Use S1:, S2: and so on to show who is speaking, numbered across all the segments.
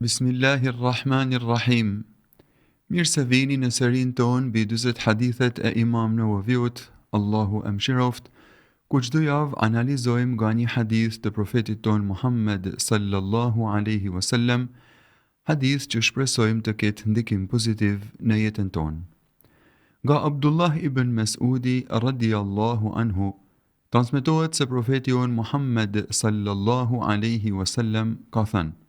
S1: Bismillahirrahmanirrahim. Mirë se vini në serinë tonë mbi 40 hadithet e Imam Nawawiut, Allahu e mëshiroft, ku çdo javë analizojmë nga një hadith të profetit tonë Muhammed sallallahu alaihi wasallam, hadith që shpresojmë të ketë ndikim pozitiv në jetën tonë. Nga Abdullah ibn Mas'udi radhiyallahu anhu, transmetohet se profeti jon Muhammed sallallahu alaihi wasallam ka thënë: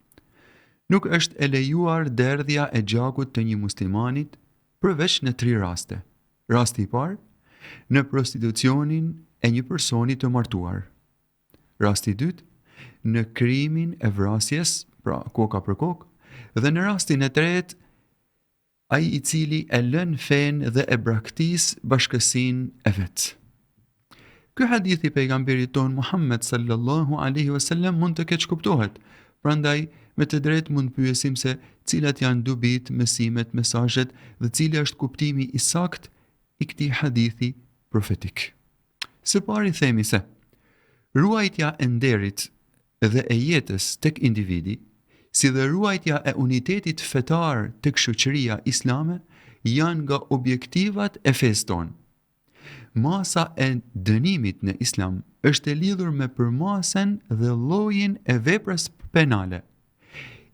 S1: Nuk është e lejuar derdhja e gjakut të një muslimanit përveç në 3 raste. Rasti I parë, në prostitucionin e një personi të martuar. Rasti I dytë, në krimin e vrasjes, pra koka për kokë, dhe në rastin e tretë, ai I cili e lën fen dhe e braktis bashkësinë e vet. Ky hadith I pejgamberit ton Muhammed sallallahu alaihi wasallam mund të keq kuptohet, prandaj me të drejtë mund pyesim se cilat janë dobit, mësimet, mesazhet dhe cili është kuptimi I saktë I këtij hadithi profetik. Së pari themi se ruajtja e nderit dhe e jetës tek individi, si dhe ruajtja e unitetit fetar tek shoqëria islame, janë nga objektivat e fesë tonë. Masa e dënimit në islam është e lidhur me përmasen dhe llojin e veprës penale.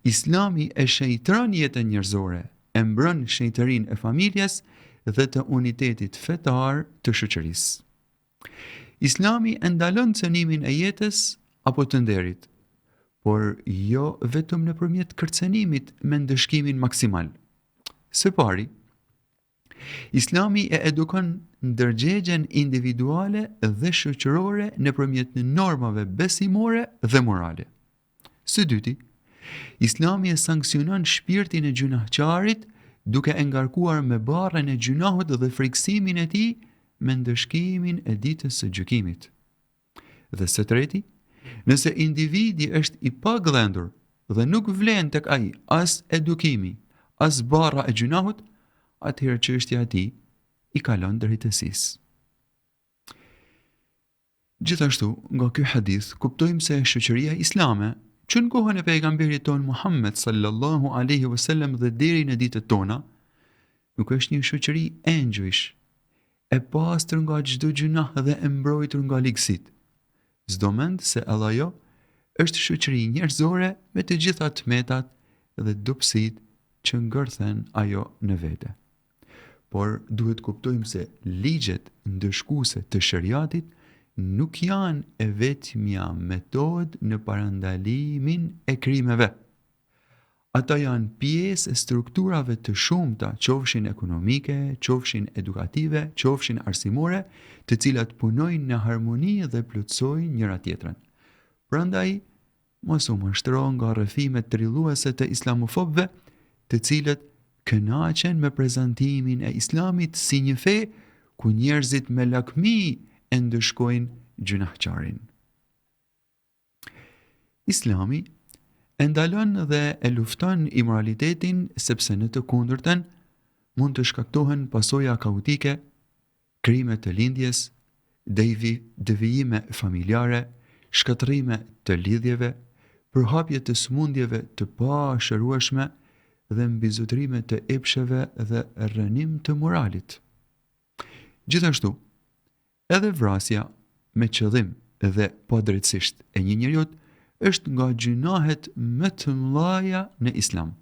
S1: Islami e shejtron jetën njerëzore, e mbron shenjtërinë e familjes dhe të unitetit fetar të shoqërisë. Islami e ndalon cënimin e jetës apo të nderit, por jo vetëm nëpërmjet kërcënimit me ndëshkimin maksimal. Së pari, Islami e edukon ndërgjegjen individuale dhe shoqërore nëpërmjet normave besimore dhe morale. Së dyti, Islami e sanksionon shpirtin e gjunahçarit duke e ngarkuar me barrën e gjunahut dhe frikësimin e tij me ndëshkimin e ditës së gjykimit. Dhe së treti, nëse individi është I pagdhendur dhe nuk vlen tek ai as edukimi, as barra e gjunahut, atëherë çështja e tij I kalon drejtësisë. Gjithashtu, nga ky hadith kuptojmë se shoqëria islame që në kohën e pejgamberit ton Muhammed sallallahu alaihi wasallam dhe deri në ditët tona, nuk është një shoqëri engjëjsh, e pastër nga çdo gjunah dhe e mbrojtur nga ligësit. Çdo mend se edhe ajo është shoqëri njerëzore me të gjitha tmetat dhe dobësitë që ngërthen ajo në vete. Por duhet kuptojmë se ligjet ndëshkuese të shariatit nuk janë e vetmja metodë në parandalimin e krimeve. Ata janë pjesë e strukturave të shumta, qofshin ekonomike, qofshin edukative, qofshin arsimore, të cilat punojnë në harmoni dhe plotësojnë njëra tjetrën. Prandaj, mos u mashtro nga rrëfimet trilluese të islamofobëve, të cilët kënaqen me prezantimin e islamit si një fe ku njerëzit me lakmi e ndëshkojnë gjunahçarin. Islami e ndalon dhe e lufton imoralitetin sepse në të kundërtën mund të shkaktohen pasoja kaotike, krime të lindjes, devijime familjare, shkatërrime të lidhjeve, përhapje të sëmundjeve të pashërueshme dhe mbizotrime të epsheve dhe rënim të moralit. Gjithashtu, edhe vrasja me qëllim dhe padrejtësisht e një njeriut është nga gjunahet më të mëdha në islam.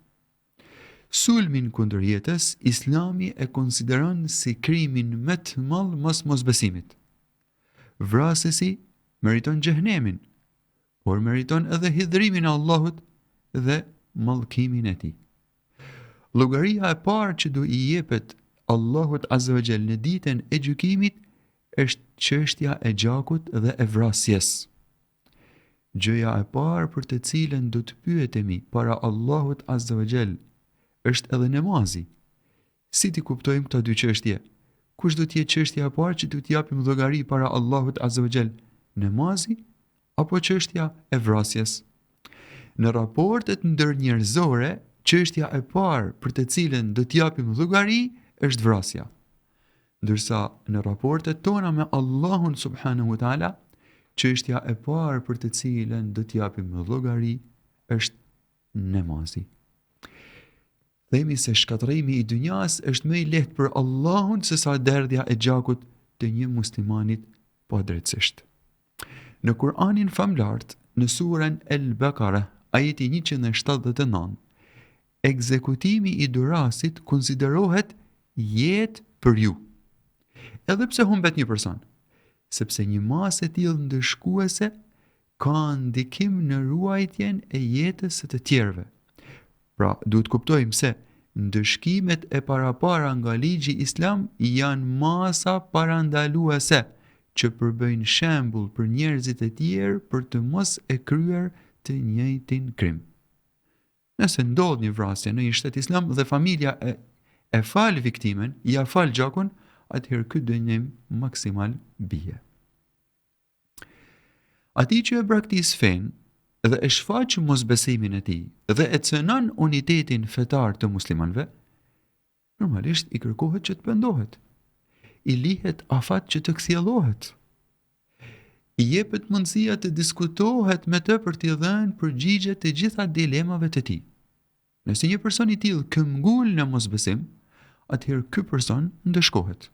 S1: Sulmin kundër jetës, Islami e konsideron si krimin më të madh mosbesimit. Vrasësi meriton xhehenemin, por meriton edhe hidhrimin e Allahut dhe mallkimin e tij. Llogaria e parë që do I jepet Allahut Azza wa Jall në ditën e gjykimit është çështja e gjakut dhe e vrasjes. Gjëja e parë për të cilën do të pyetemi para Allahut Azza wa Jall është edhe namazi. Si ti kuptojmë këto dy çështje? Kush do të jetë çështja e parë që do të japim llogari para Allahut Azza wa Jall? Namazi apo çështja e vrasjes? Në raportet ndërnjerëzore, çështja e parë për të cilën do të japim llogari është vrasja. Ndërsa në raportet tona me Allahun subhanahu wa taala, çështja e parë për të cilën do të japim llogari është namazi. Themi se shkatërimi i dynjas është më i lehtë për Allahun se sa derdhja e gjakut të një muslimanit padrejtësisht. Në Kur'anin famlart, në surën El-Baqara, ajeti 179, ekzekutimi i durasit konsiderohet jetë për ju. Edhe pse humbet një person, sepse një masë e tillë ndëshkuese ka ndikim në ruajtjen e jetës së të tjerëve. Pra, duhet kuptojmë se ndëshkimet e parapara nga ligji islam janë masa parandaluese që përbëjnë shembull për njerëzit e tjerë për të mos e kryer të njëjtin krim. Nëse ndodh një vrasje në një shtet islam dhe familja e fal viktimen, ja fal gjakun, atëherë ky dënim maksimal bie. Ati që e braktis fen dhe e shfaq mosbesimin e tij dhe e cënon unitetin fetar të muslimanëve, normalisht i kërkohet që të pendohet. I lihet afat që të kthjellohet. I jepet mundësia të diskutohet me të për t'i dhënë përgjigje të gjitha dilemave të tij. Nëse një person i tillë këmbgul në mosbesim, atëherë ky person ndëshkohet.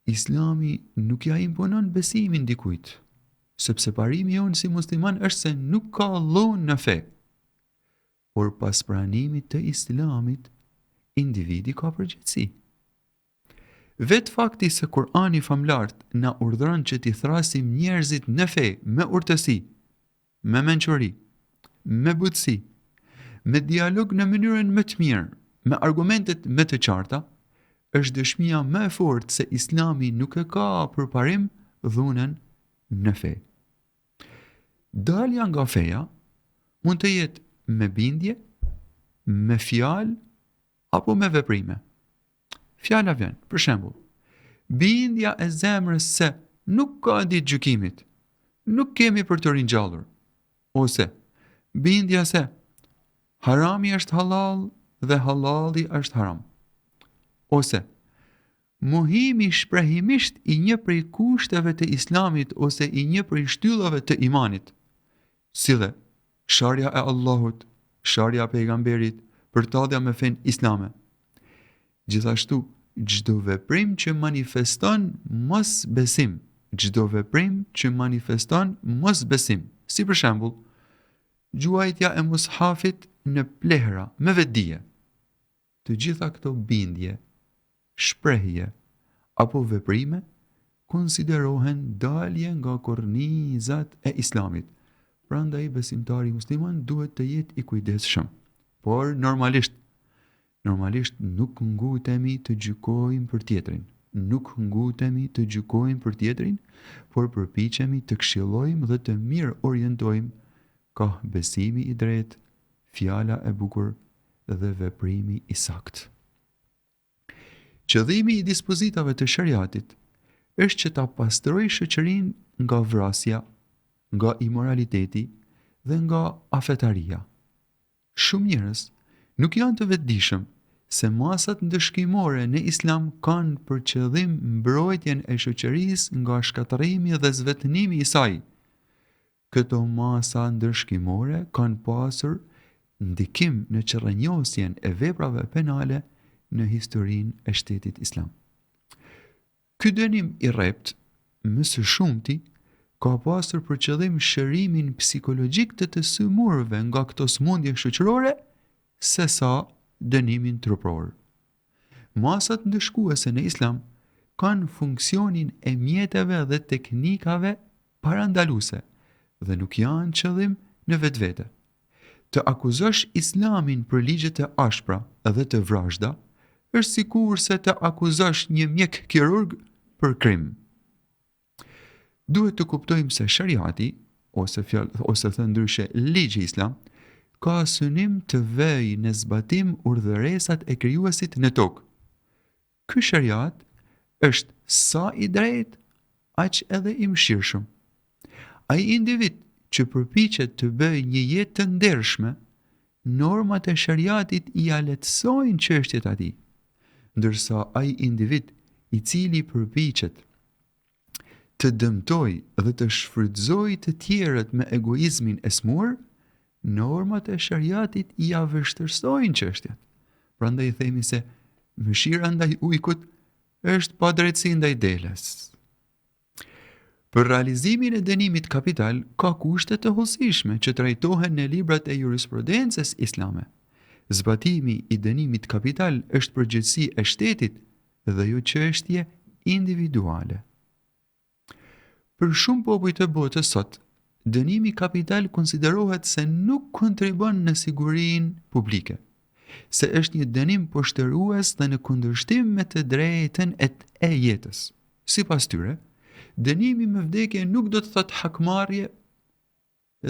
S1: Islami nuk ja imponon besimin dikujt, sepse parimi jonë si musliman është se nuk ka llon në fe. Por pas pranimit të Islamit, individi ka përgjegjësi. Vetë fakti se Kur'ani famlart na urdhëron që t'i thrasim njerëzit në fe me urtësi, me mençuri, me butësi, me dialog në mënyrën më të mirë, me argumentet më të qarta, është dëshmia më e fortë se Islami nuk e ka përparim dhunën në fe. Dalja nga feja mund të jetë me bindje, me fjalë apo me veprime. Fjala vjen, për shembull, bindja e zemrës se nuk ka ditë gjykimit, nuk kemi për të ringjallur, ose bindja se harami është halal dhe halali është haram, ose mohimi shprehimisht i një prej kushteve të Islamit ose i një prej shtyllave të imanit, si dhe sharja e Allahut, sharja e pejgamberit, përtallja me fen islame. Gjithashtu, çdo veprim që manifeston mosbesim, si për shembull, gjuajtja e mushafit në plehra me vetdije. Të gjitha këto bindje, shprehje apo veprime konsiderohen dalje nga kornizat e Islamit. Prandaj besimtari musliman duhet të jetë i kujdesshëm. Por normalisht nuk ngutemi të gjykojmë për tjetrin, por përpiqemi të këshillojmë dhe të mirë orientojmë ka besimi i drejtë, fjala e bukur dhe veprimi i saktë. Qëllimi i dispozitave të shariatit është që ta pastrojë shoqërinë nga vrasja, nga imoraliteti dhe nga afetaria. Shumë njerëz nuk janë të vetëdijshëm se masat ndëshkimore në Islam kanë për qëllim mbrojtjen e shoqërisë nga shkatërrimi dhe zvetënimi i saj. Këto masa ndëshkimore kanë pasur ndikim në qërrënjosjen e veprave penale në historinë e shtetit islam. Ky dënim i rrept, më së shumti, ka pasur për qëllim shërimin psikologjik të sëmurëve nga këto smundje shoqërore, sesa dënimin trupor. Masat ndëshkuese në islam kanë funksionin e mjeteve dhe teknikave parandaluese dhe nuk janë qëllim në vetvete. Të akuzosh islamin për ligjet e ashpra dhe të vrazhda është sikur se të akuzosh një mjek kirurg për krim. Duhet të kuptojmë se shariati, ose thënë ndryshe ligji islam, ka synim të vejë në zbatim urdhëresat e krijuesit në tokë. Ky shariat është sa i drejtë, aq edhe i mëshirshëm. Ai individ që përpiqet të bëjë një jetë të ndershme, normat e shariatit i lehtësojnë çështjet atij, ndërsa ai individ i cili përpiqet të dëmtoj dhe të shfrytëzoj të tjerët me egoizmin e smur, normat e shariatit ja vështërsojnë çështjet. Prandaj themi se mëshira ndaj ujkut është pa drejtësi ndaj delës. Për realizimin e dënimit kapital ka kushte të hollësishme që trajtohen në librat e jurisprudencës islame. Zbatimi i dënimit kapital është përgjegjësi e shtetit dhe jo çështje individuale. Për shumë popull të botës sot, dënimi kapital konsiderohet se nuk kontribon në sigurinë publike, se është një dënim poshtërues dhe në kundërshtim me të drejtën e jetës. Sipas tyre, dënimi me vdekje nuk do të thotë hakmarrje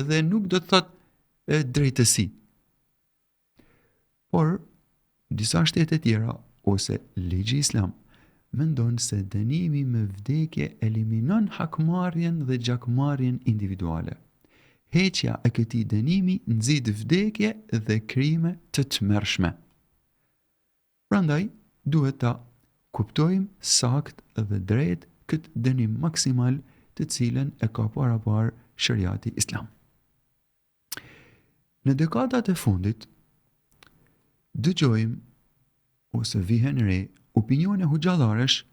S1: dhe nuk do të thotë drejtësi. Por, disa shtete tjera ose ligji islam mendon se dënimi me vdekje eliminon hakmarrjen dhe gjakmarrjen individuale. Heqja e këtij dënimi nxit vdekje dhe krime të tmerrshme. Prandaj, duhet ta kuptojmë sakt dhe drejt këtë dënim maksimal të cilën e ka parapar shariati islam. Në dekadat e fundit, dëgjojmë ose vihen re opinione hoxhallaresh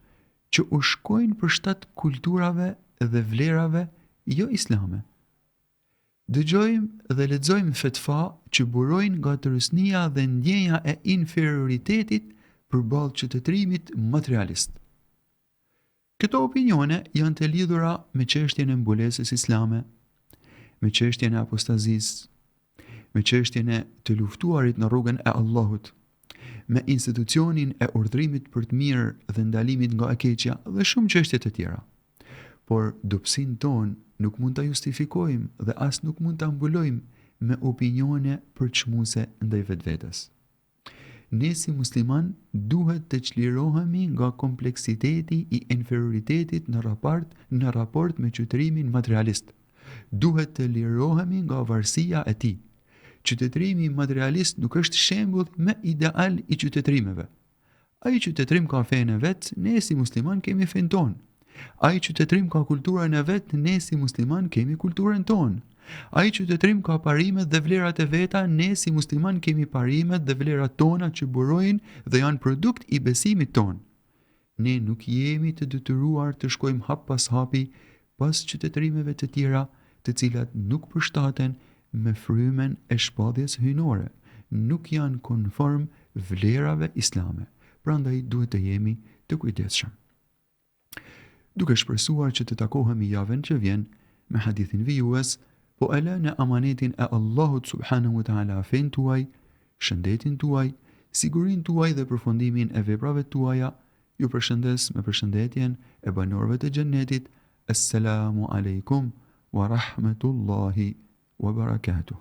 S1: që u shkojnë përshtat kulturave dhe vlerave jo islame. Dëgjojmë dhe lexojmë fetva që burojnë nga tërësnia dhe ndjenja e inferioritetit përballë qytetërimit materialist. Këto opinione janë të lidhura me çështjen e mbulesës islame, me çështjen e apostazisë, me çështjen e të luftuarit në rrugën e Allahut, me institucionin e urdhërimit për të mirë dhe ndalimit nga e keqja dhe shumë çështje të tjera. Por dobësinë tonë nuk mund ta justifikojmë dhe as nuk mund ta mbulojmë me opinione përçmuese ndaj vetvetes. Ne si musliman duhet të çlirohemi nga kompleksiteti i inferioritetit në raport me qytetërimin materialist. Duhet të lirohemi nga varësia e tij. Qytetërimi materialist nuk është shembull më ideal i qytetërimeve. Ai qytetërim ka fenë e vet, ne si musliman kemi fenë tonë. Ai qytetërim ka kulturën e vet, ne si musliman kemi kulturën tonë. Ai qytetërim ka parimet dhe vlerat e veta, ne si musliman kemi parimet dhe vlerat tona që burojnë dhe janë produkt i besimit tonë. Ne nuk jemi të detyruar të shkojmë hap pas hapi pas qytetërimeve të tjera, të cilat nuk përshtaten me frymen e shpadhjes hyjnore, nuk janë konform vlerave islame. Prandaj duhet të jemi të kujdesshëm. Duke shpresuar që të takohemi javën që vjen me hadithin vijues, po e lë në amanetin e Allahut subhanahu wa taala fen tuaj, shëndetin tuaj, sigurinë tuaj dhe përfundimin e veprave tuaja. Ju përshëndes me përshëndetjen e banorëve të xhennetit. Assalamu alaikum wa rahmatullahi wa barakatuh.